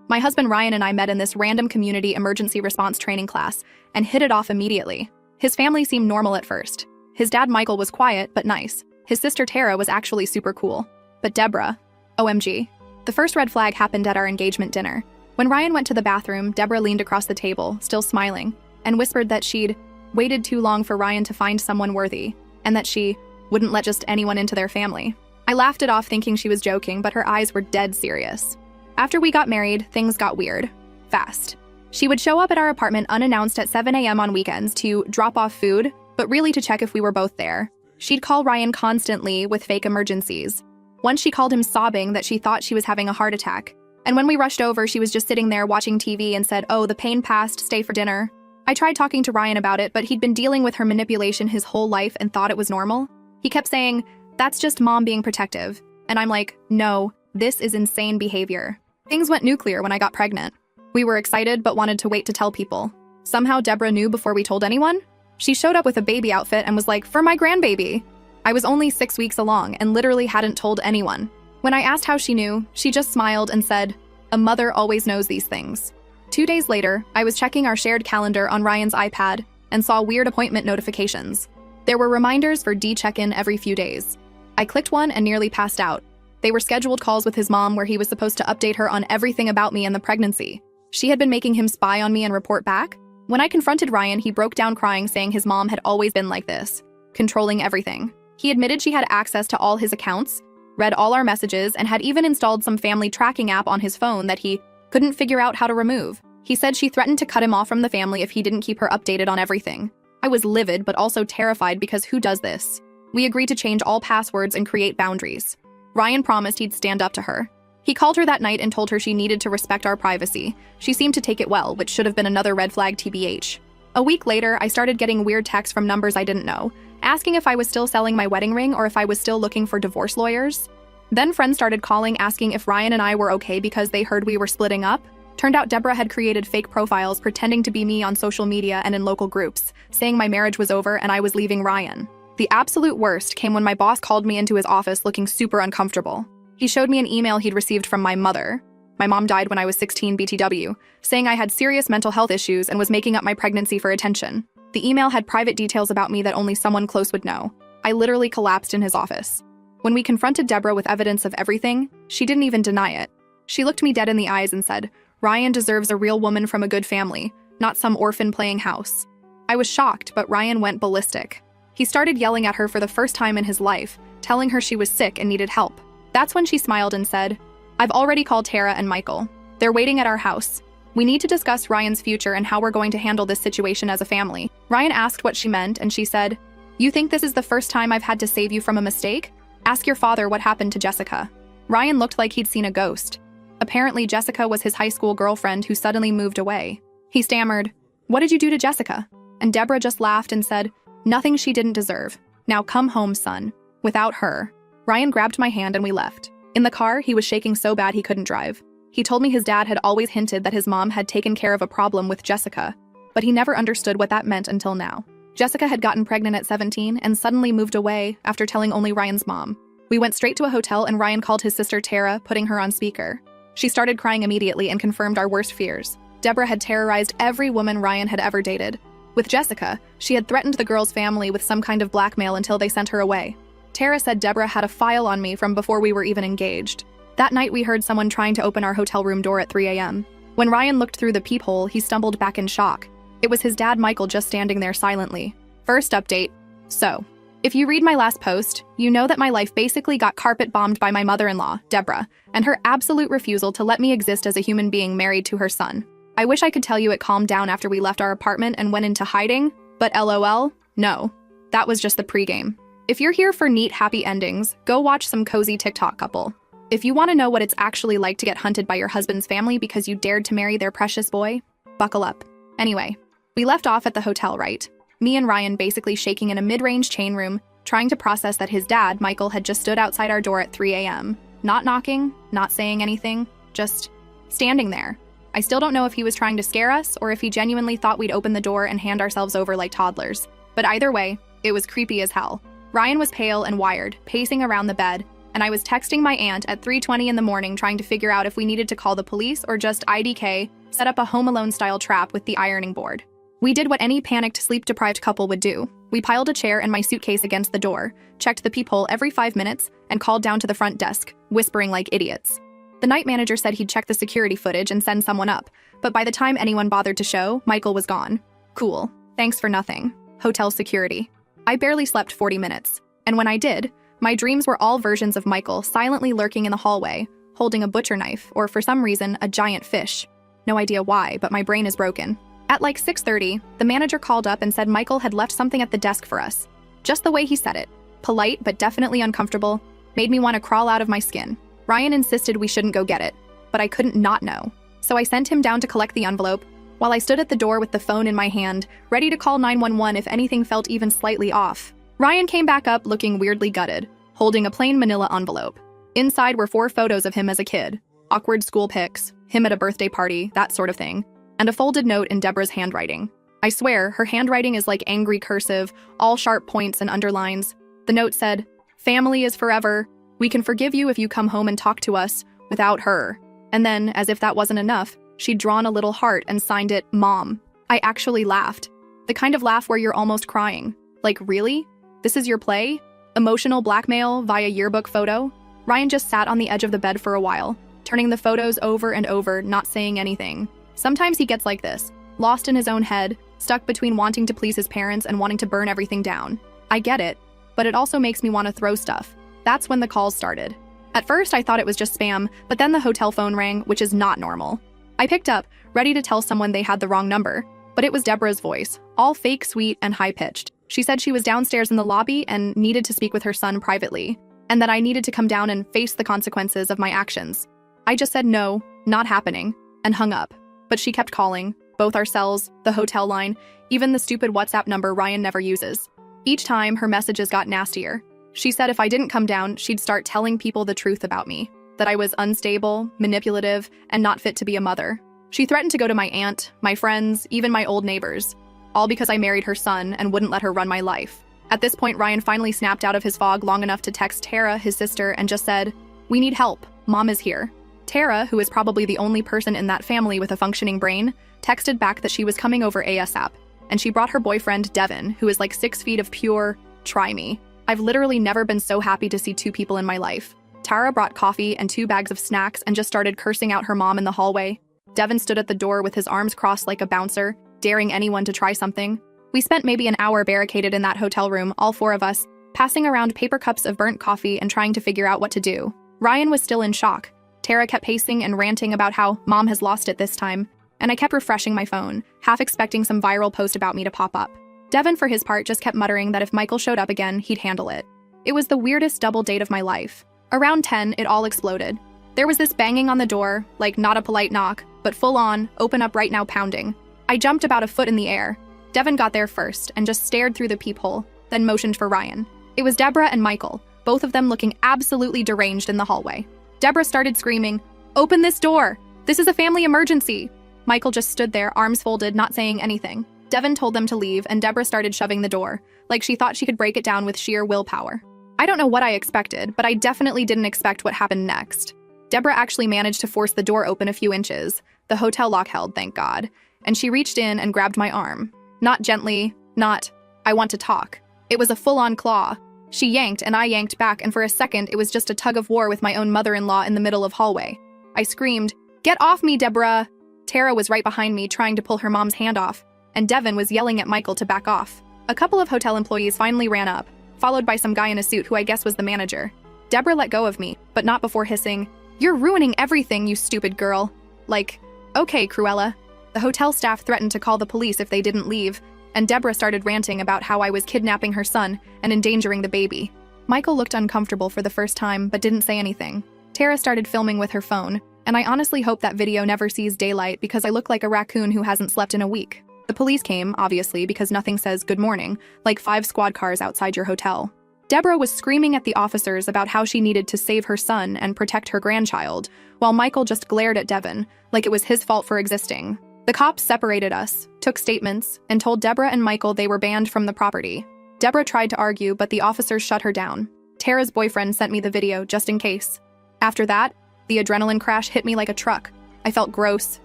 My husband Ryan and I met in this random community emergency response training class and hit it off immediately. His family seemed normal at first. His dad Michael was quiet but nice. His sister Tara was actually super cool. But Deborah, OMG. The first red flag happened at our engagement dinner. When Ryan went to the bathroom, Deborah leaned across the table, still smiling, and whispered that she'd waited too long for Ryan to find someone worthy, and that she wouldn't let just anyone into their family. I laughed it off thinking she was joking, but her eyes were dead serious. After we got married, things got weird. Fast. She would show up at our apartment unannounced at 7 a.m. on weekends to drop off food, but really to check if we were both there. She'd call Ryan constantly with fake emergencies. Once she called him sobbing that she thought she was having a heart attack. And when we rushed over, she was just sitting there watching TV and said, "Oh, the pain passed, stay for dinner." I tried talking to Ryan about it, but he'd been dealing with her manipulation his whole life and thought it was normal. He kept saying, "That's just mom being protective." And I'm like, no, this is insane behavior. Things went nuclear when I got pregnant. We were excited but wanted to wait to tell people. Somehow Deborah knew before we told anyone. She showed up with a baby outfit and was like, "For my grandbaby." I was only 6 weeks along and literally hadn't told anyone. When I asked how she knew, she just smiled and said, "A mother always knows these things." 2 days later, I was checking our shared calendar on Ryan's iPad and saw weird appointment notifications. There were reminders for D-check-in every few days. I clicked one and nearly passed out. They were scheduled calls with his mom where he was supposed to update her on everything about me and the pregnancy. She had been making him spy on me and report back. When I confronted Ryan, he broke down crying, saying his mom had always been like this, controlling everything. He admitted she had access to all his accounts, read all our messages, and had even installed some family tracking app on his phone that he couldn't figure out how to remove. He said she threatened to cut him off from the family if he didn't keep her updated on everything. I was livid, but also terrified because who does this? We agreed to change all passwords and create boundaries. Ryan promised he'd stand up to her. He called her that night and told her she needed to respect our privacy. She seemed to take it well, which should have been another red flag TBH. A week later, I started getting weird texts from numbers I didn't know, asking if I was still selling my wedding ring or if I was still looking for divorce lawyers. Then friends started calling asking if Ryan and I were okay because they heard we were splitting up. Turned out Deborah had created fake profiles pretending to be me on social media and in local groups, saying my marriage was over and I was leaving Ryan. The absolute worst came when my boss called me into his office looking super uncomfortable. He showed me an email he'd received from my mother. My mom died when I was 16 BTW, saying I had serious mental health issues and was making up my pregnancy for attention. The email had private details about me that only someone close would know. I literally collapsed in his office. When we confronted Deborah with evidence of everything, she didn't even deny it. She looked me dead in the eyes and said, "Ryan deserves a real woman from a good family, not some orphan playing house." I was shocked, but Ryan went ballistic. He started yelling at her for the first time in his life, telling her she was sick and needed help. That's when she smiled and said, "I've already called Tara and Michael. They're waiting at our house. We need to discuss Ryan's future and how we're going to handle this situation as a family." Ryan asked what she meant, and she said, "You think this is the first time I've had to save you from a mistake? Ask your father what happened to Jessica." Ryan looked like he'd seen a ghost. Apparently, Jessica was his high school girlfriend who suddenly moved away. He stammered, "What did you do to Jessica?" And Deborah just laughed and said, "Nothing she didn't deserve. Now come home, son. Without her." Ryan grabbed my hand and we left. In the car, he was shaking so bad he couldn't drive. He told me his dad had always hinted that his mom had taken care of a problem with Jessica, but he never understood what that meant until now. Jessica had gotten pregnant at 17 and suddenly moved away after telling only Ryan's mom. We went straight to a hotel and Ryan called his sister Tara, putting her on speaker. She started crying immediately and confirmed our worst fears. Deborah had terrorized every woman Ryan had ever dated. With Jessica, she had threatened the girl's family with some kind of blackmail until they sent her away. Tara said Deborah had a file on me from before we were even engaged. That night we heard someone trying to open our hotel room door at 3 a.m. When Ryan looked through the peephole, he stumbled back in shock. It was his dad Michael just standing there silently. First update. So, if you read my last post, you know that my life basically got carpet bombed by my mother-in-law, Deborah, and her absolute refusal to let me exist as a human being married to her son. I wish I could tell you it calmed down after we left our apartment and went into hiding, but LOL, no. That was just the pregame. If you're here for neat, happy endings, go watch some cozy TikTok couple. If you want to know what it's actually like to get hunted by your husband's family because you dared to marry their precious boy, buckle up. Anyway, we left off at the hotel, right? Me and Ryan basically shaking in a mid-range chain room, trying to process that his dad, Michael, had just stood outside our door at 3 a.m. Not knocking, not saying anything, just standing there. I still don't know if he was trying to scare us or if he genuinely thought we'd open the door and hand ourselves over like toddlers. But either way, it was creepy as hell. Ryan was pale and wired, pacing around the bed, and I was texting my aunt at 3:20 in the morning trying to figure out if we needed to call the police or just IDK, set up a Home Alone-style trap with the ironing board. We did what any panicked, sleep-deprived couple would do. We piled a chair and my suitcase against the door, checked the peephole every 5 minutes, and called down to the front desk, whispering like idiots. The night manager said he'd check the security footage and send someone up, but by the time anyone bothered to show, Michael was gone. Cool. Thanks for nothing. Hotel security. I barely slept 40 minutes, and when I did, my dreams were all versions of Michael silently lurking in the hallway, holding a butcher knife, or for some reason, a giant fish. No idea why, but my brain is broken. At like 6:30, the manager called up and said Michael had left something at the desk for us. Just the way he said it, polite but definitely uncomfortable, made me want to crawl out of my skin. Ryan insisted we shouldn't go get it, but I couldn't not know. So I sent him down to collect the envelope, while I stood at the door with the phone in my hand, ready to call 911 if anything felt even slightly off. Ryan came back up looking weirdly gutted, holding a plain manila envelope. Inside were 4 photos of him as a kid, awkward school pics, him at a birthday party, that sort of thing, and a folded note in Deborah's handwriting. I swear, her handwriting is like angry cursive, all sharp points and underlines. The note said, "Family is forever. We can forgive you if you come home and talk to us, without her." And then, as if that wasn't enough, she'd drawn a little heart and signed it, Mom. I actually laughed. The kind of laugh where you're almost crying. Like, really? This is your play? Emotional blackmail via yearbook photo? Ryan just sat on the edge of the bed for a while, turning the photos over and over, not saying anything. Sometimes he gets like this, lost in his own head, stuck between wanting to please his parents and wanting to burn everything down. I get it, but it also makes me want to throw stuff. That's when the calls started. At first, I thought it was just spam, but then the hotel phone rang, which is not normal. I picked up, ready to tell someone they had the wrong number, but it was Deborah's voice, all fake sweet and high-pitched. She said she was downstairs in the lobby and needed to speak with her son privately, and that I needed to come down and face the consequences of my actions. I just said no, not happening, and hung up. But she kept calling, both our cells, the hotel line, even the stupid WhatsApp number Ryan never uses. Each time, her messages got nastier. She said if I didn't come down, she'd start telling people the truth about me, that I was unstable, manipulative, and not fit to be a mother. She threatened to go to my aunt, my friends, even my old neighbors, all because I married her son and wouldn't let her run my life. At this point, Ryan finally snapped out of his fog long enough to text Tara, his sister, and just said, "We need help. Mom is here." Tara, who is probably the only person in that family with a functioning brain, texted back that she was coming over ASAP, and she brought her boyfriend, Devin, who is like 6 feet of pure, try me. I've literally never been so happy to see 2 people in my life. Tara brought coffee and 2 bags of snacks and just started cursing out her mom in the hallway. Devin stood at the door with his arms crossed like a bouncer, daring anyone to try something. We spent maybe an hour barricaded in that hotel room, all 4 of us, passing around paper cups of burnt coffee and trying to figure out what to do. Ryan was still in shock. Tara kept pacing and ranting about how Mom has lost it this time, and I kept refreshing my phone, half expecting some viral post about me to pop up. Devin, for his part, just kept muttering that if Michael showed up again, he'd handle it. It was the weirdest double date of my life. Around 10, it all exploded. There was this banging on the door, like not a polite knock, but full on, open up right now pounding. I jumped about a foot in the air. Devin got there first and just stared through the peephole, then motioned for Ryan. It was Deborah and Michael, both of them looking absolutely deranged in the hallway. Deborah started screaming, "Open this door! This is a family emergency!" Michael just stood there, arms folded, not saying anything. Devin told them to leave, and Deborah started shoving the door, like she thought she could break it down with sheer willpower. I don't know what I expected, but I definitely didn't expect what happened next. Deborah actually managed to force the door open a few inches. The hotel lock held, thank God. And she reached in and grabbed my arm. Not gently, not, "I want to talk." It was a full-on claw. She yanked and I yanked back, and for a second it was just a tug of war with my own mother-in-law in the middle of hallway. I screamed, "Get off me, Deborah!" Tara was right behind me trying to pull her mom's hand off, and Devin was yelling at Michael to back off. A couple of hotel employees finally ran up, followed by some guy in a suit who I guess was the manager. Deborah let go of me, but not before hissing, "You're ruining everything, you stupid girl." Like, okay, Cruella. The hotel staff threatened to call the police if they didn't leave, and Deborah started ranting about how I was kidnapping her son and endangering the baby. Michael looked uncomfortable for the first time, but didn't say anything. Tara started filming with her phone, and I honestly hope that video never sees daylight because I look like a raccoon who hasn't slept in a week. The police came, obviously, because nothing says good morning, like 5 squad cars outside your hotel. Deborah was screaming at the officers about how she needed to save her son and protect her grandchild, while Michael just glared at Devin, like it was his fault for existing. The cops separated us, took statements, and told Deborah and Michael they were banned from the property. Deborah tried to argue, but the officers shut her down. Tara's boyfriend sent me the video just in case. After that, the adrenaline crash hit me like a truck. I felt gross,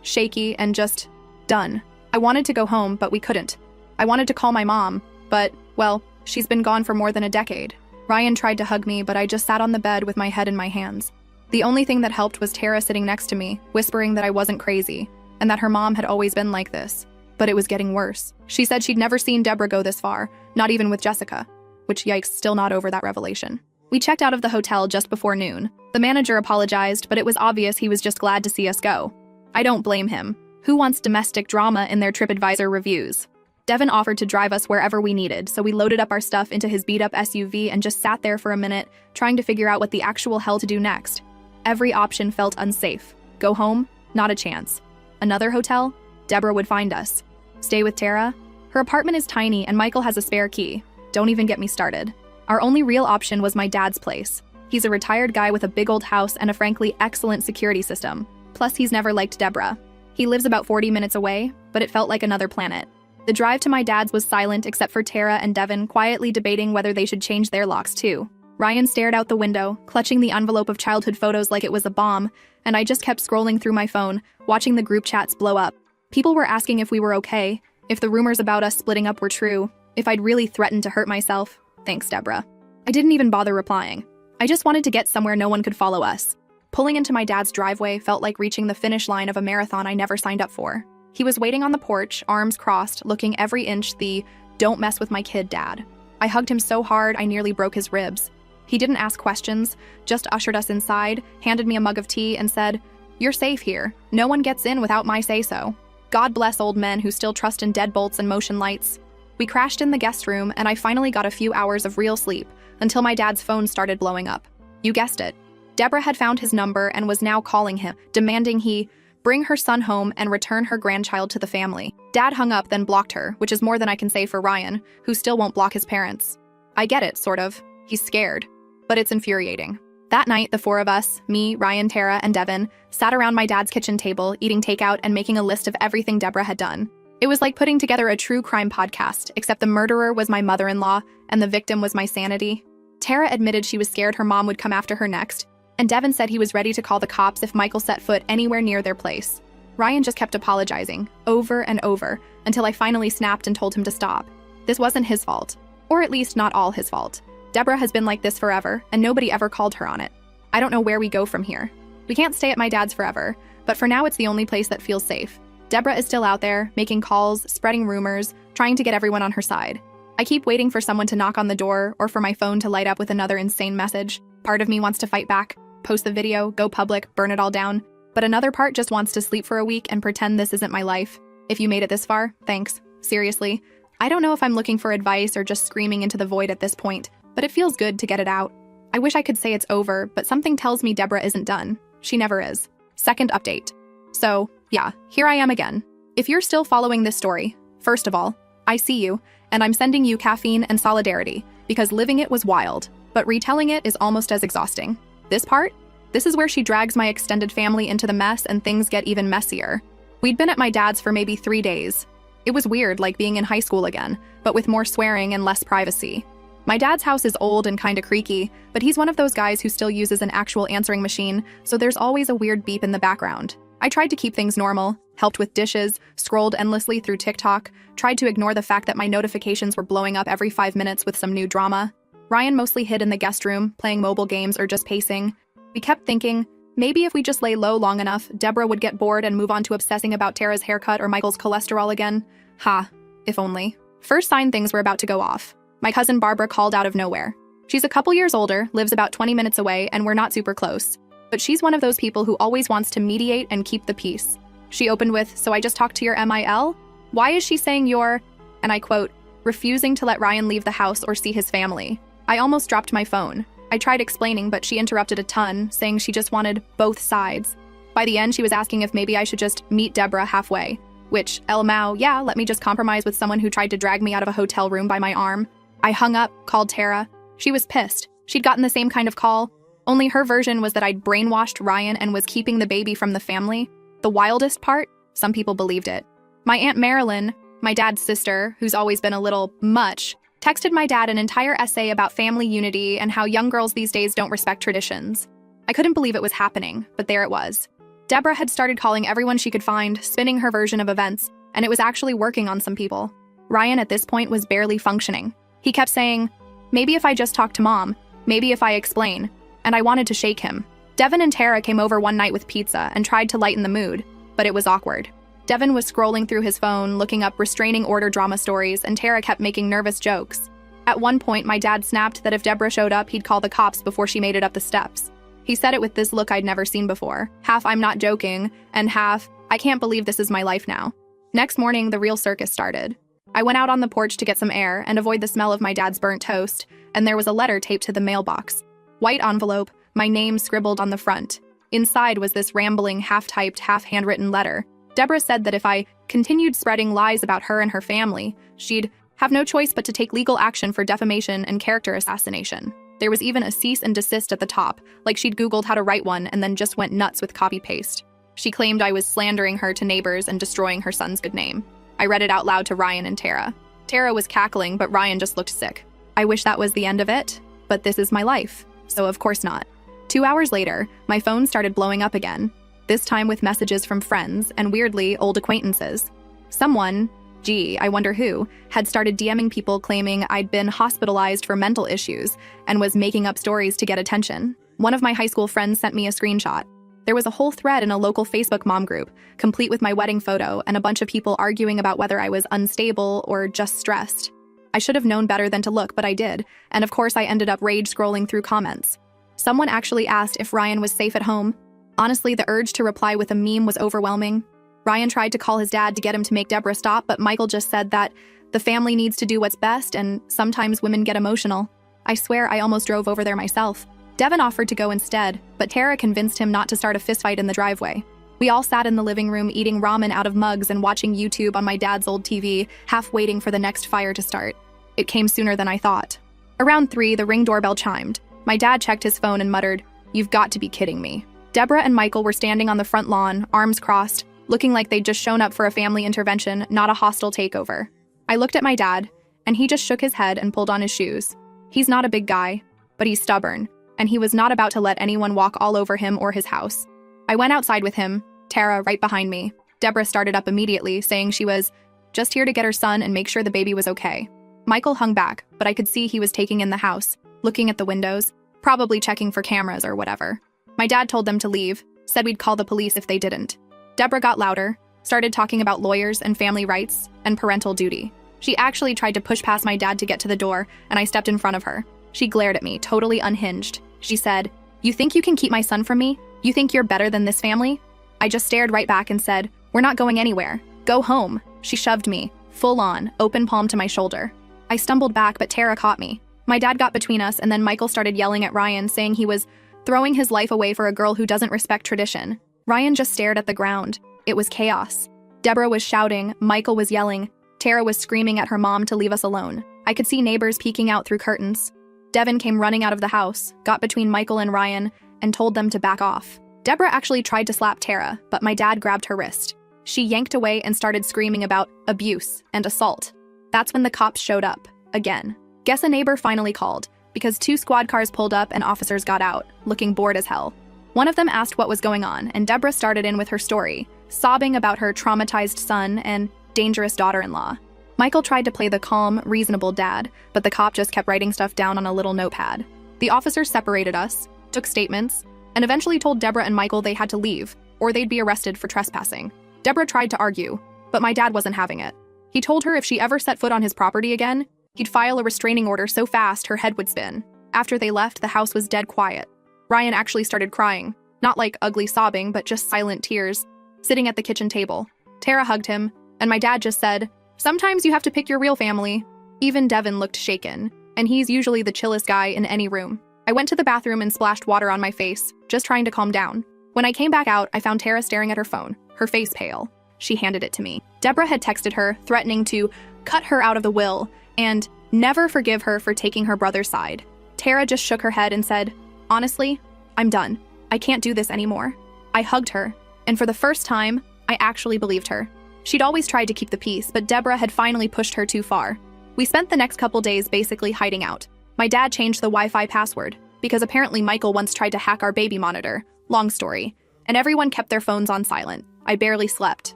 shaky, and just done. I wanted to go home, but we couldn't. I wanted to call my mom, but, well, she's been gone for more than a decade. Ryan tried to hug me, but I just sat on the bed with my head in my hands. The only thing that helped was Tara sitting next to me, whispering that I wasn't crazy, and that her mom had always been like this. But it was getting worse. She said she'd never seen Deborah go this far, not even with Jessica. Which, yikes, still not over that revelation. We checked out of the hotel just before noon. The manager apologized, but it was obvious he was just glad to see us go. I don't blame him. Who wants domestic drama in their TripAdvisor reviews? Devin offered to drive us wherever we needed, so we loaded up our stuff into his beat-up SUV and just sat there for a minute, trying to figure out what the actual hell to do next. Every option felt unsafe. Go home? Not a chance. Another hotel? Deborah would find us. Stay with Tara? Her apartment is tiny and Michael has a spare key. Don't even get me started. Our only real option was my dad's place. He's a retired guy with a big old house and a frankly excellent security system. Plus, he's never liked Deborah. He lives about 40 minutes away, but it felt like another planet. The drive to my dad's was silent except for Tara and Devin quietly debating whether they should change their locks too. Ryan stared out the window, clutching the envelope of childhood photos like it was a bomb, and I just kept scrolling through my phone, watching the group chats blow up. People were asking if we were okay, if the rumors about us splitting up were true, if I'd really threatened to hurt myself. Thanks, Deborah. I didn't even bother replying. I just wanted to get somewhere no one could follow us. Pulling into my dad's driveway felt like reaching the finish line of a marathon I never signed up for. He was waiting on the porch, arms crossed, looking every inch the "don't mess with my kid, Dad." I hugged him so hard I nearly broke his ribs. He didn't ask questions, just ushered us inside, handed me a mug of tea, and said, "You're safe here. No one gets in without my say-so." God bless old men who still trust in deadbolts and motion lights. We crashed in the guest room, and I finally got a few hours of real sleep, until my dad's phone started blowing up. You guessed it. Deborah had found his number and was now calling him, demanding he bring her son home and return her grandchild to the family. Dad hung up, then blocked her, which is more than I can say for Ryan, who still won't block his parents. I get it, sort of. He's scared. But it's infuriating. That night, the four of us, me, Ryan, Tara, and Devin, sat around my dad's kitchen table, eating takeout and making a list of everything Deborah had done. It was like putting together a true crime podcast, except the murderer was my mother-in-law and the victim was my sanity. Tara admitted she was scared her mom would come after her next, and Devin said he was ready to call the cops if Michael set foot anywhere near their place. Ryan just kept apologizing, over and over, until I finally snapped and told him to stop. This wasn't his fault. Or at least not all his fault. Deborah has been like this forever, and nobody ever called her on it. I don't know where we go from here. We can't stay at my dad's forever, but for now it's the only place that feels safe. Deborah is still out there, making calls, spreading rumors, trying to get everyone on her side. I keep waiting for someone to knock on the door or for my phone to light up with another insane message. Part of me wants to fight back, post the video, go public, burn it all down, but another part just wants to sleep for a week and pretend this isn't my life. If you made it this far, thanks. Seriously. I don't know if I'm looking for advice or just screaming into the void at this point, but it feels good to get it out. I wish I could say it's over, but something tells me Deborah isn't done. She never is. Second update. So, yeah, here I am again. If you're still following this story, first of all, I see you, and I'm sending you caffeine and solidarity, because living it was wild, but retelling it is almost as exhausting. This part? This is where she drags my extended family into the mess and things get even messier. We'd been at my dad's for maybe 3 days. It was weird, like being in high school again, but with more swearing and less privacy. My dad's house is old and kinda creaky, but he's one of those guys who still uses an actual answering machine, so there's always a weird beep in the background. I tried to keep things normal, helped with dishes, scrolled endlessly through TikTok, tried to ignore the fact that my notifications were blowing up every 5 minutes with some new drama. Ryan mostly hid in the guest room, playing mobile games or just pacing. We kept thinking, maybe if we just lay low long enough, Deborah would get bored and move on to obsessing about Tara's haircut or Michael's cholesterol again. Ha, if only. First sign things were about to go off. My cousin Barbara called out of nowhere. She's a couple years older, lives about 20 minutes away, and we're not super close. But she's one of those people who always wants to mediate and keep the peace. She opened with, "So I just talked to your MIL? Why is she saying you're," and I quote, "refusing to let Ryan leave the house or see his family?" I almost dropped my phone. I tried explaining, but she interrupted a ton, saying she just wanted both sides. By the end, she was asking if maybe I should just meet Deborah halfway. Which, El Mao, yeah, let me just compromise with someone who tried to drag me out of a hotel room by my arm. I hung up, called Tara. She was pissed. She'd gotten the same kind of call. Only her version was that I'd brainwashed Ryan and was keeping the baby from the family. The wildest part? Some people believed it. My Aunt Marilyn, my dad's sister, who's always been a little much, Texted my dad an entire essay about family unity and how young girls these days don't respect traditions. I couldn't believe it was happening, but there it was. Deborah had started calling everyone she could find, spinning her version of events, and it was actually working on some people. Ryan at this point was barely functioning. He kept saying, "Maybe if I just talk to Mom, maybe if I explain," and I wanted to shake him. Devin and Tara came over one night with pizza and tried to lighten the mood, but it was awkward. Devin was scrolling through his phone, looking up restraining order drama stories, and Tara kept making nervous jokes. At one point, my dad snapped that if Deborah showed up, he'd call the cops before she made it up the steps. He said it with this look I'd never seen before. Half I'm not joking, and half, I can't believe this is my life now. Next morning, the real circus started. I went out on the porch to get some air and avoid the smell of my dad's burnt toast, and there was a letter taped to the mailbox. White envelope, my name scribbled on the front. Inside was this rambling, half-typed, half-handwritten letter. Deborah said that if I continued spreading lies about her and her family, she'd have no choice but to take legal action for defamation and character assassination. There was even a cease and desist at the top, like she'd Googled how to write one and then just went nuts with copy-paste. She claimed I was slandering her to neighbors and destroying her son's good name. I read it out loud to Ryan and Tara. Tara was cackling, but Ryan just looked sick. I wish that was the end of it, but this is my life, so of course not. 2 hours later, my phone started blowing up again, this time with messages from friends and, weirdly, old acquaintances. Someone, I wonder who, had started DMing people claiming I'd been hospitalized for mental issues and was making up stories to get attention. One of my high school friends sent me a screenshot. There was a whole thread in a local Facebook mom group, complete with my wedding photo and a bunch of people arguing about whether I was unstable or just stressed. I should have known better than to look, but I did, and of course I ended up rage scrolling through comments. Someone actually asked if Ryan was safe at home. Honestly, the urge to reply with a meme was overwhelming. Ryan tried to call his dad to get him to make Deborah stop, but Michael just said that the family needs to do what's best and sometimes women get emotional. I swear I almost drove over there myself. Devin offered to go instead, but Tara convinced him not to start a fistfight in the driveway. We all sat in the living room eating ramen out of mugs and watching YouTube on my dad's old TV, half waiting for the next fire to start. It came sooner than I thought. Around 3, the Ring doorbell chimed. My dad checked his phone and muttered, "You've got to be kidding me." Deborah and Michael were standing on the front lawn, arms crossed, looking like they'd just shown up for a family intervention, not a hostile takeover. I looked at my dad, and he just shook his head and pulled on his shoes. He's not a big guy, but he's stubborn, and he was not about to let anyone walk all over him or his house. I went outside with him, Tara right behind me. Deborah started up immediately, saying she was just here to get her son and make sure the baby was okay. Michael hung back, but I could see he was taking in the house, looking at the windows, probably checking for cameras or whatever. My dad told them to leave, said we'd call the police if they didn't. Deborah got louder, started talking about lawyers and family rights and parental duty. She actually tried to push past my dad to get to the door, and I stepped in front of her. She glared at me, totally unhinged. She said, "You think you can keep my son from me? You think you're better than this family?" I just stared right back and said, "We're not going anywhere. Go home." She shoved me, full on, open palm to my shoulder. I stumbled back, but Tara caught me. My dad got between us, and then Michael started yelling at Ryan, saying he was throwing his life away for a girl who doesn't respect tradition. Ryan just stared at the ground. It was chaos. Deborah was shouting, Michael was yelling, Tara was screaming at her mom to leave us alone. I could see neighbors peeking out through curtains. Devin came running out of the house, got between Michael and Ryan, and told them to back off. Deborah actually tried to slap Tara, but my dad grabbed her wrist. She yanked away and started screaming about abuse and assault. That's when the cops showed up, again. Guess a neighbor finally called, because 2 squad cars pulled up and officers got out, looking bored as hell. One of them asked what was going on, and Deborah started in with her story, sobbing about her traumatized son and dangerous daughter-in-law. Michael tried to play the calm, reasonable dad, but the cop just kept writing stuff down on a little notepad. The officers separated us, took statements, and eventually told Deborah and Michael they had to leave, or they'd be arrested for trespassing. Deborah tried to argue, but my dad wasn't having it. He told her if she ever set foot on his property again, he'd file a restraining order so fast her head would spin. After they left, the house was dead quiet. Ryan actually started crying, not like ugly sobbing, but just silent tears, sitting at the kitchen table. Tara hugged him, and my dad just said, "Sometimes you have to pick your real family." Even Devin looked shaken, and he's usually the chillest guy in any room. I went to the bathroom and splashed water on my face, just trying to calm down. When I came back out, I found Tara staring at her phone, her face pale. She handed it to me. Deborah had texted her, threatening to cut her out of the will and never forgive her for taking her brother's side. Tara just shook her head and said, "Honestly, I'm done. I can't do this anymore." I hugged her, and for the first time, I actually believed her. She'd always tried to keep the peace, but Deborah had finally pushed her too far. We spent the next couple days basically hiding out. My dad changed the Wi-Fi password, because apparently Michael once tried to hack our baby monitor. Long story. And everyone kept their phones on silent. I barely slept.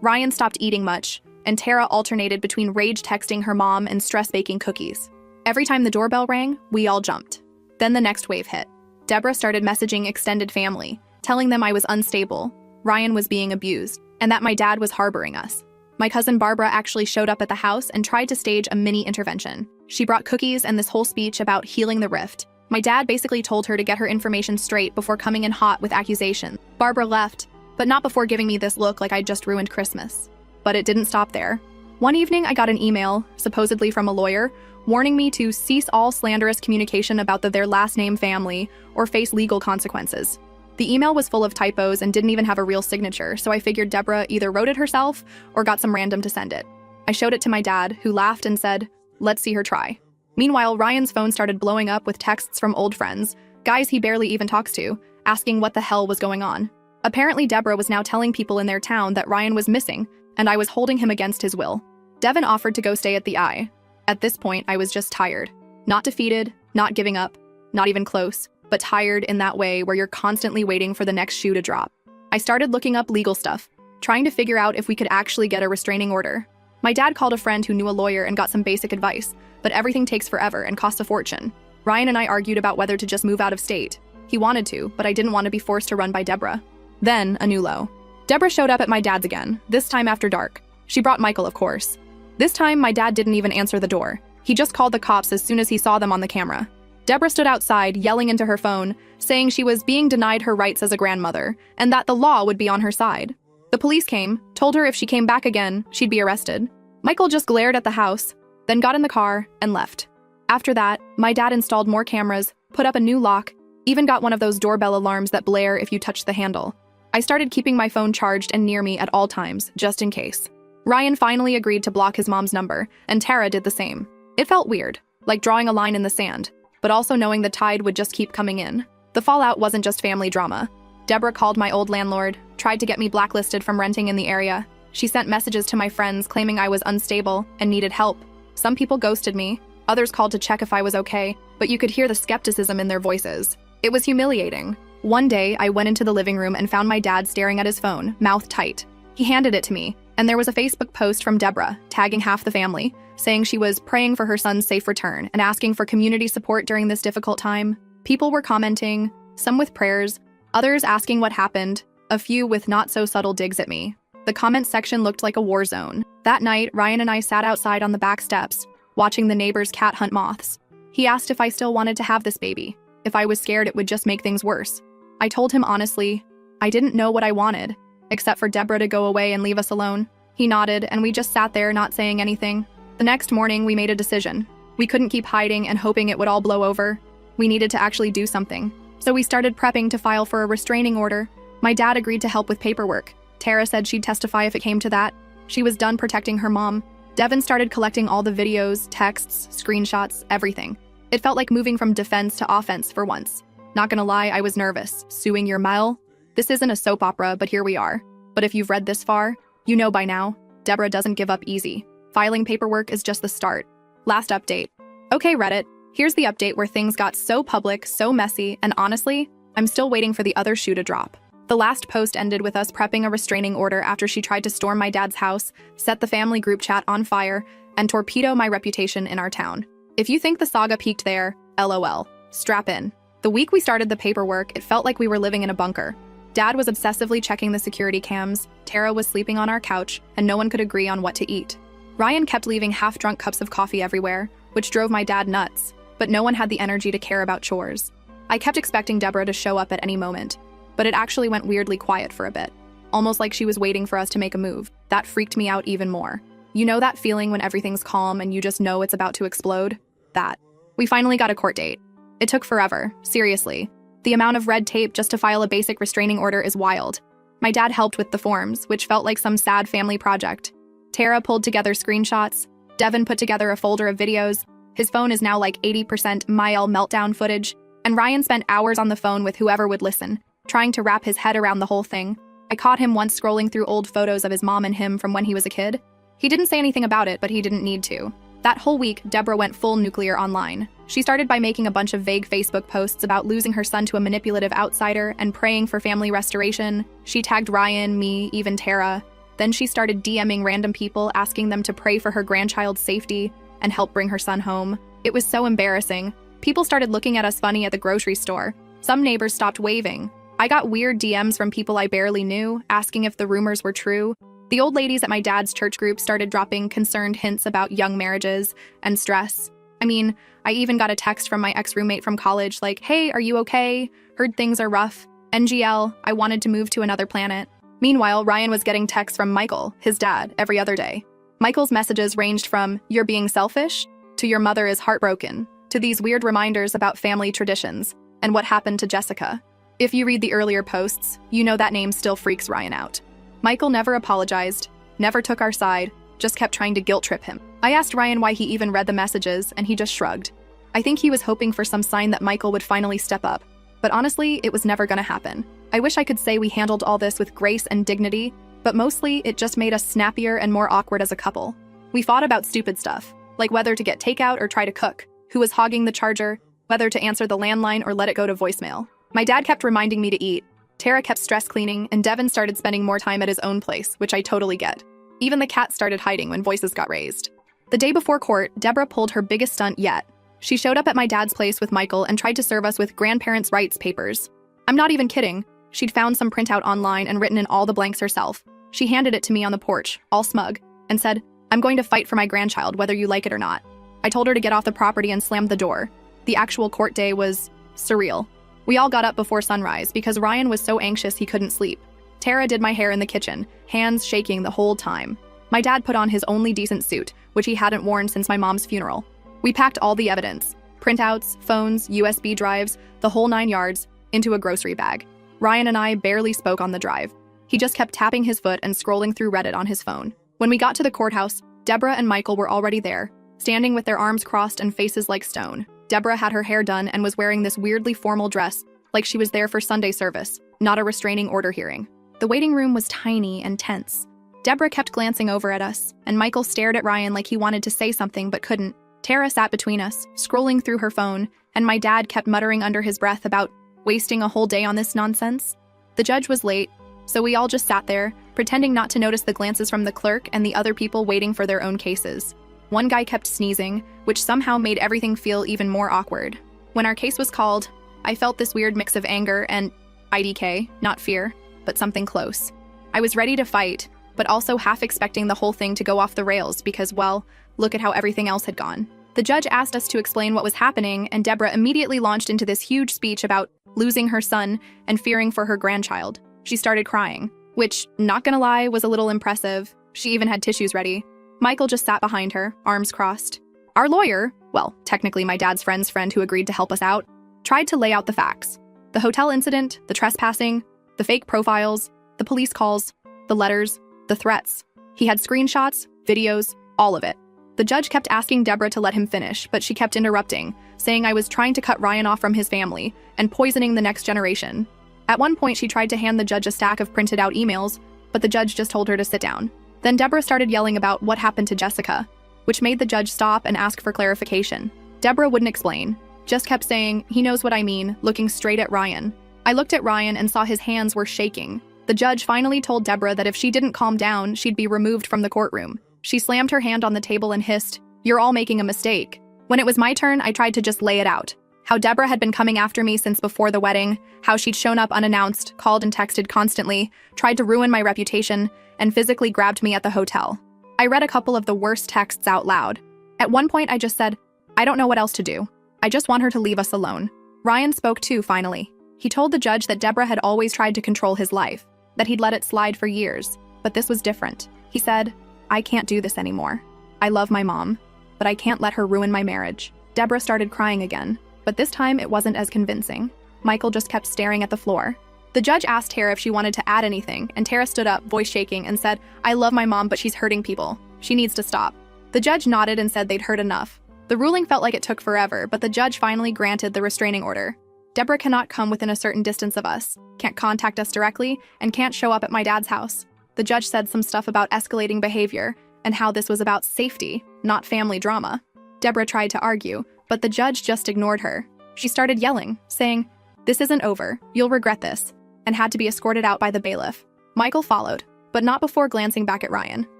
Ryan stopped eating much, and Tara alternated between rage texting her mom and stress baking cookies. Every time the doorbell rang, we all jumped. Then the next wave hit. Deborah started messaging extended family, telling them I was unstable, Ryan was being abused, and that my dad was harboring us. My cousin Barbara actually showed up at the house and tried to stage a mini intervention. She brought cookies and this whole speech about healing the rift. My dad basically told her to get her information straight before coming in hot with accusations. Barbara left, but not before giving me this look like I'd just ruined Christmas. But it didn't stop there. One evening, I got an email, supposedly from a lawyer, warning me to cease all slanderous communication about their last name family or face legal consequences. The email was full of typos and didn't even have a real signature, so I figured Deborah either wrote it herself or got some random to send it. I showed it to my dad, who laughed and said, "Let's see her try." Meanwhile, Ryan's phone started blowing up with texts from old friends, guys he barely even talks to, asking what the hell was going on. Apparently, Deborah was now telling people in their town that Ryan was missing, and I was holding him against his will. Devin offered to go stay at the Eye. At this point, I was just tired. Not defeated, not giving up, not even close, but tired in that way where you're constantly waiting for the next shoe to drop. I started looking up legal stuff, trying to figure out if we could actually get a restraining order. My dad called a friend who knew a lawyer and got some basic advice, but everything takes forever and costs a fortune. Ryan and I argued about whether to just move out of state. He wanted to, but I didn't want to be forced to run by Deborah. Then, a new low. Deborah showed up at my dad's again, this time after dark. She brought Michael, of course. This time, my dad didn't even answer the door. He just called the cops as soon as he saw them on the camera. Deborah stood outside, yelling into her phone, saying she was being denied her rights as a grandmother, and that the law would be on her side. The police came, told her if she came back again, she'd be arrested. Michael just glared at the house, then got in the car and left. After that, my dad installed more cameras, put up a new lock, even got one of those doorbell alarms that blare if you touch the handle. I started keeping my phone charged and near me at all times, just in case. Ryan finally agreed to block his mom's number, and Tara did the same. It felt weird, like drawing a line in the sand, but also knowing the tide would just keep coming in. The fallout wasn't just family drama. Deborah called my old landlord, tried to get me blacklisted from renting in the area. She sent messages to my friends claiming I was unstable and needed help. Some people ghosted me, others called to check if I was okay, but you could hear the skepticism in their voices. It was humiliating. One day, I went into the living room and found my dad staring at his phone, mouth tight. He handed it to me, and there was a Facebook post from Deborah, tagging half the family, saying she was praying for her son's safe return and asking for community support during this difficult time. People were commenting, some with prayers, others asking what happened, a few with not-so-subtle digs at me. The comment section looked like a war zone. That night, Ryan and I sat outside on the back steps, watching the neighbor's cat hunt moths. He asked if I still wanted to have this baby, if I was scared it would just make things worse. I told him honestly, I didn't know what I wanted, except for Deborah to go away and leave us alone. He nodded, and we just sat there not saying anything. The next morning, we made a decision. We couldn't keep hiding and hoping it would all blow over. We needed to actually do something. So we started prepping to file for a restraining order. My dad agreed to help with paperwork. Tara said she'd testify if it came to that. She was done protecting her mom. Devin started collecting all the videos, texts, screenshots, everything. It felt like moving from defense to offense for once. Not gonna lie, I was nervous. Suing your Mel? This isn't a soap opera, but here we are. But if you've read this far, you know by now, Deborah doesn't give up easy. Filing paperwork is just the start. Last update. Okay, Reddit, here's the update where things got so public, so messy, and honestly, I'm still waiting for the other shoe to drop. The last post ended with us prepping a restraining order after she tried to storm my dad's house, set the family group chat on fire, and torpedo my reputation in our town. If you think the saga peaked there, LOL. Strap in. The week we started the paperwork, it felt like we were living in a bunker. Dad was obsessively checking the security cams, Tara was sleeping on our couch, and no one could agree on what to eat. Ryan kept leaving half-drunk cups of coffee everywhere, which drove my dad nuts, but no one had the energy to care about chores. I kept expecting Deborah to show up at any moment, but it actually went weirdly quiet for a bit, almost like she was waiting for us to make a move. That freaked me out even more. You know that feeling when everything's calm and you just know it's about to explode? That. We finally got a court date. It took forever, seriously. The amount of red tape just to file a basic restraining order is wild. My dad helped with the forms, which felt like some sad family project. Tara pulled together screenshots. Devin put together a folder of videos. His phone is now like 80% Mael meltdown footage. And Ryan spent hours on the phone with whoever would listen, trying to wrap his head around the whole thing. I caught him once scrolling through old photos of his mom and him from when he was a kid. He didn't say anything about it, but he didn't need to. That whole week, Deborah went full nuclear online. She started by making a bunch of vague Facebook posts about losing her son to a manipulative outsider and praying for family restoration. She tagged Ryan, me, even Tara. Then she started DMing random people, asking them to pray for her grandchild's safety and help bring her son home. It was so embarrassing. People started looking at us funny at the grocery store. Some neighbors stopped waving. I got weird DMs from people I barely knew, asking if the rumors were true. The old ladies at my dad's church group started dropping concerned hints about young marriages and stress. I mean, I even got a text from my ex-roommate from college like, "Hey, are you okay? Heard things are rough. NGL, I wanted to move to another planet." Meanwhile, Ryan was getting texts from Michael, his dad, every other day. Michael's messages ranged from, "You're being selfish," to "Your mother is heartbroken," to these weird reminders about family traditions and what happened to Jessica. If you read the earlier posts, you know that name still freaks Ryan out. Michael never apologized, never took our side, just kept trying to guilt trip him. I asked Ryan why he even read the messages, and he just shrugged. I think he was hoping for some sign that Michael would finally step up. But honestly, it was never gonna happen. I wish I could say we handled all this with grace and dignity, but mostly it just made us snappier and more awkward as a couple. We fought about stupid stuff, like whether to get takeout or try to cook, who was hogging the charger, whether to answer the landline or let it go to voicemail. My dad kept reminding me to eat, Tara kept stress cleaning, and Devin started spending more time at his own place, which I totally get. Even the cat started hiding when voices got raised. The day before court, Deborah pulled her biggest stunt yet. She showed up at my dad's place with Michael and tried to serve us with grandparents' rights papers. I'm not even kidding. She'd found some printout online and written in all the blanks herself. She handed it to me on the porch, all smug, and said, "I'm going to fight for my grandchild, whether you like it or not." I told her to get off the property and slammed the door. The actual court day was surreal. We all got up before sunrise because Ryan was so anxious he couldn't sleep. Tara did my hair in the kitchen, hands shaking the whole time. My dad put on his only decent suit, which he hadn't worn since my mom's funeral. We packed all the evidence, printouts, phones, USB drives, the whole 9 yards, into a grocery bag. Ryan and I barely spoke on the drive. He just kept tapping his foot and scrolling through Reddit on his phone. When we got to the courthouse, Deborah and Michael were already there, standing with their arms crossed and faces like stone. Deborah had her hair done and was wearing this weirdly formal dress, like she was there for Sunday service, not a restraining order hearing. The waiting room was tiny and tense. Deborah kept glancing over at us, and Michael stared at Ryan like he wanted to say something but couldn't. Tara sat between us, scrolling through her phone, and my dad kept muttering under his breath about wasting a whole day on this nonsense. The judge was late, so we all just sat there, pretending not to notice the glances from the clerk and the other people waiting for their own cases. One guy kept sneezing, which somehow made everything feel even more awkward. When our case was called, I felt this weird mix of anger and IDK, not fear, but something close. I was ready to fight, but also half expecting the whole thing to go off the rails because, well, look at how everything else had gone. The judge asked us to explain what was happening, and Deborah immediately launched into this huge speech about losing her son and fearing for her grandchild. She started crying, which, not gonna lie, was a little impressive. She even had tissues ready. Michael just sat behind her, arms crossed. Our lawyer, well, technically my dad's friend's friend who agreed to help us out, tried to lay out the facts. The hotel incident, the trespassing, the fake profiles, the police calls, the letters, the threats. He had screenshots, videos, all of it. The judge kept asking Deborah to let him finish, but she kept interrupting, saying I was trying to cut Ryan off from his family and poisoning the next generation. At one point, she tried to hand the judge a stack of printed out emails, but the judge just told her to sit down. Then Deborah started yelling about what happened to Jessica, which made the judge stop and ask for clarification. Deborah wouldn't explain, just kept saying, "He knows what I mean," looking straight at Ryan. I looked at Ryan and saw his hands were shaking. The judge finally told Deborah that if she didn't calm down, she'd be removed from the courtroom. She slammed her hand on the table and hissed, "You're all making a mistake." When it was my turn, I tried to just lay it out. How Deborah had been coming after me since before the wedding, how she'd shown up unannounced, called and texted constantly, tried to ruin my reputation, and physically grabbed me at the hotel. I read a couple of the worst texts out loud. At one point, I just said, "I don't know what else to do. I just want her to leave us alone." Ryan spoke too, finally. He told the judge that Deborah had always tried to control his life, that he'd let it slide for years, but this was different. He said, "I can't do this anymore. I love my mom, but I can't let her ruin my marriage." Deborah started crying again, but this time it wasn't as convincing. Michael just kept staring at the floor. The judge asked Tara if she wanted to add anything, and Tara stood up, voice shaking, and said, "I love my mom, but she's hurting people. She needs to stop." The judge nodded and said they'd heard enough. The ruling felt like it took forever, but the judge finally granted the restraining order. Deborah cannot come within a certain distance of us, can't contact us directly, and can't show up at my dad's house. The judge said some stuff about escalating behavior, and how this was about safety, not family drama. Deborah tried to argue, but the judge just ignored her. She started yelling, saying, "This isn't over, you'll regret this," and had to be escorted out by the bailiff. Michael followed, but not before glancing back at Ryan.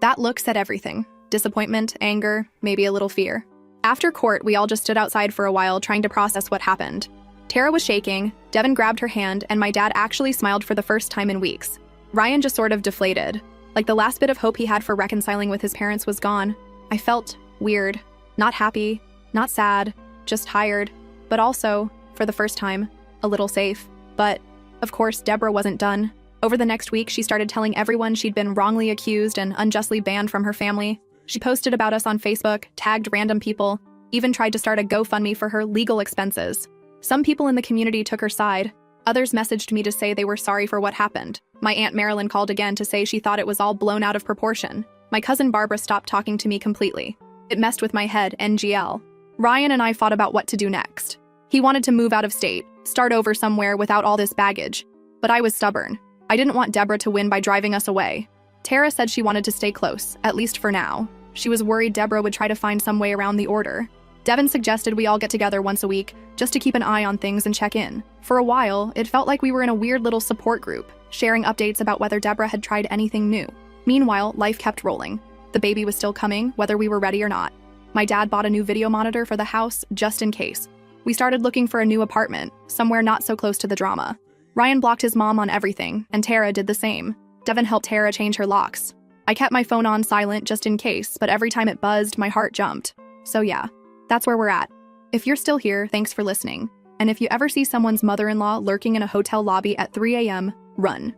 That look said everything: disappointment, anger, maybe a little fear. After court, we all just stood outside for a while trying to process what happened. Tara was shaking, Devin grabbed her hand, and my dad actually smiled for the first time in weeks. Ryan just sort of deflated. Like the last bit of hope he had for reconciling with his parents was gone. I felt weird. Not happy, not sad, just tired. But also, for the first time, a little safe. But, of course, Deborah wasn't done. Over the next week, she started telling everyone she'd been wrongly accused and unjustly banned from her family. She posted about us on Facebook, tagged random people, even tried to start a GoFundMe for her legal expenses. Some people in the community took her side. Others messaged me to say they were sorry for what happened. My Aunt Marilyn called again to say she thought it was all blown out of proportion. My cousin Barbara stopped talking to me completely. It messed with my head, NGL. Ryan and I fought about what to do next. He wanted to move out of state, start over somewhere without all this baggage. But I was stubborn. I didn't want Deborah to win by driving us away. Tara said she wanted to stay close, at least for now. She was worried Deborah would try to find some way around the order. Devin suggested we all get together once a week, just to keep an eye on things and check in. For a while, it felt like we were in a weird little support group, sharing updates about whether Deborah had tried anything new. Meanwhile, life kept rolling. The baby was still coming, whether we were ready or not. My dad bought a new video monitor for the house, just in case. We started looking for a new apartment, somewhere not so close to the drama. Ryan blocked his mom on everything, and Tara did the same. Devin helped Tara change her locks. I kept my phone on silent just in case, but every time it buzzed, my heart jumped. So yeah, that's where we're at. If you're still here, thanks for listening. And if you ever see someone's mother-in-law lurking in a hotel lobby at 3 a.m., run.